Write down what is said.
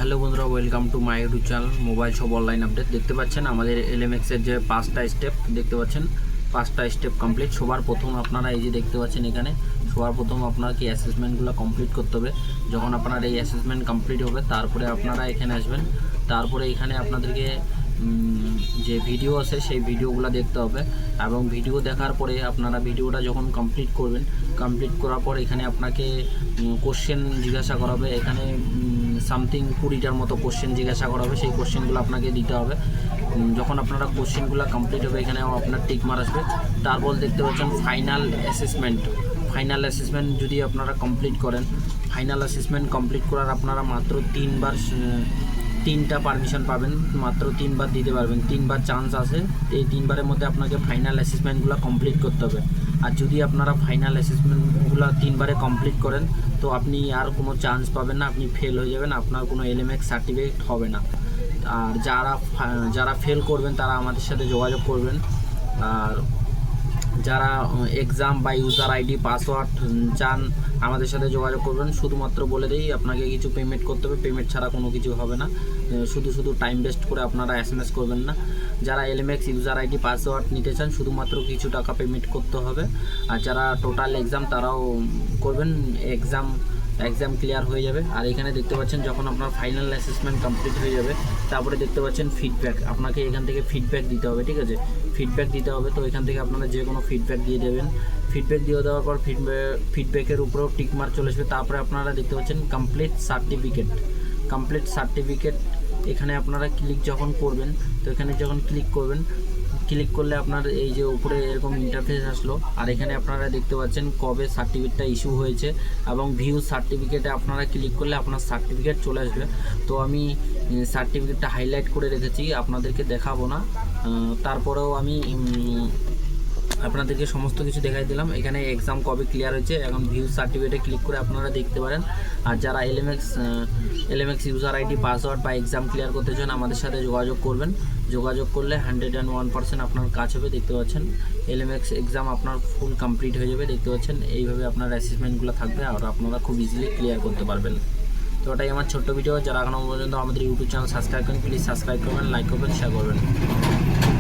Hello বন্ধুরা, welcome to my YouTube channel mobile shop online update. দেখতে পাচ্ছেন আমাদের এলএমএক্সের যে 5টা স্টেপ দেখতে পাচ্ছেন, 5টা স্টেপ কমপ্লিট। সবার প্রথম আপনারা এই যে দেখতে পাচ্ছেন এখানে সবার প্রথম আপনাকে অ্যাসেসমেন্টগুলো কমপ্লিট করতে হবে। যখন আপনার এই অ্যাসেসমেন্ট কমপ্লিট হবে তারপরে আপনারা এখানে আসবেন। তারপরে এখানে আপনাদেরকে যে ভিডিও আছে সেই ভিডিওগুলো দেখতে হবে এবং ভিডিও দেখার পরে আপনারা ভিডিওটা যখন কমপ্লিট করবেন, কমপ্লিট করার পর এখানে আপনাকে কোশ্চেন জিজ্ঞাসা করা হবে। এখানে সামথিং 20টার মতো কোশ্চেন জিজ্ঞাসা করা হবে, সেই কোশ্চেনগুলো আপনাকে দিতে হবে। যখন আপনারা কোশ্চেনগুলো কমপ্লিট হবে এখানেও আপনার টিক মার আসবে। তারপর দেখতে পাচ্ছেন ফাইনাল অ্যাসেসমেন্ট যদি আপনারা কমপ্লিট করেন, ফাইনাল অ্যাসেসমেন্ট কমপ্লিট করার আপনারা মাত্র 3টা পারমিশন পাবেন, মাত্র 3বার দিতে পারবেন, 3বার চান্স আছে। এই 3বারের মধ্যে আপনাকে ফাইনাল অ্যাসেসমেন্টগুলো কমপ্লিট করতে হবে। আর যদি আপনারা ফাইনাল অ্যাসেসমেন্টগুলো 3বারে কমপ্লিট করেন তো আপনি আর কোনো চান্স পাবেন না, আপনি ফেল হয়ে যাবেন, আপনার কোনো এলএমএক্স সার্টিফিকেট হবে না। আর যারা ফেল করবেন তারা আমাদের সাথে যোগাযোগ করবেন। আর যারা এক্সাম বা ইউজার আইডি পাসওয়ার্ড চান আমাদের সাথে যোগাযোগ করবেন। শুধুমাত্র বলে দিই আপনাকে কিছু পেমেন্ট করতে হবে, পেমেন্ট ছাড়া কোনো কিছু হবে না। শুধু টাইম ওয়েস্ট করে আপনারা এসএমএস করবেন না। যারা এলএমএক্স ইউজার আইডি পাসওয়ার্ড নিতে চান শুধুমাত্র কিছু টাকা পেমেন্ট করতে হবে। আর যারা টোটাল এক্সাম তারাও করবেন, এক্সাম ক্লিয়ার হয়ে যাবে। আর এখানে দেখতে পাচ্ছেন যখন আপনার ফাইনাল অ্যাসেসমেন্ট কমপ্লিট হয়ে যাবে তারপরে দেখতে পাচ্ছেন ফিডব্যাক, আপনাকে এখান থেকে ফিডব্যাক দিতে হবে, ঠিক আছে? ফিডব্যাক দিতে হবে, তো এখান থেকে আপনারা যে কোনো ফিডব্যাক দিয়ে দেবেন। ফিডব্যাক দিয়ে দেওয়ার পর ফিডব্যাকের উপরেও টিকমার্ক চলে আসবে। তারপরে আপনারা দেখতে পাচ্ছেন কমপ্লিট সার্টিফিকেট। এখানে আপনারা ক্লিক যখন করবেন তো এখানে যখন ক্লিক করলে আপনার এই যে উপরে এরকম ইন্টারফেস আসলো। আর এখানে আপনারা দেখতে পাচ্ছেন কবে সার্টিফিকেটটা ইস্যু হয়েছে এবং ভিউ সার্টিফিকেটে আপনারা ক্লিক করলে আপনার সার্টিফিকেট চলে আসবে। তো আমি সার্টিফিকেটটা হাইলাইট করে রেখেছি, আপনাদেরকে দেখাবো না। তারপরেও আমি আপনাদেরকে সমস্ত কিছু দেখাই দিলাম। এখানে এক্সাম কবে ক্লিয়ার হয়েছে, এখন ভিউ সার্টিফিকেটে ক্লিক করে আপনারা দেখতে পারেন। আর যারা এলএমএক্স ইউজার আইডি পাসওয়ার্ড বা এক্সাম ক্লিয়ার করতে চান আমাদের সাথে যোগাযোগ করবেন। যোগাযোগ করলে 101% আপনার কাজ হবে। দেখতে পাচ্ছেন এলএমএক্স এক্সাম আপনার ফুল কমপ্লিট হয়ে যাবে। দেখতে পাচ্ছেন এইভাবে আপনার অ্যাসেসমেন্টগুলো থাকবে আর আপনারা খুব ইজিলি ক্লিয়ার করতে পারবেন। তো ওটাই আমার ছোট্ট ভিডিও। যারা এখনও পর্যন্ত আমাদের ইউটিউব চ্যানেল সাবস্ক্রাইব করেন প্লিজ সাবস্ক্রাইব করবেন, লাইক করবেন, শেয়ার করবেন।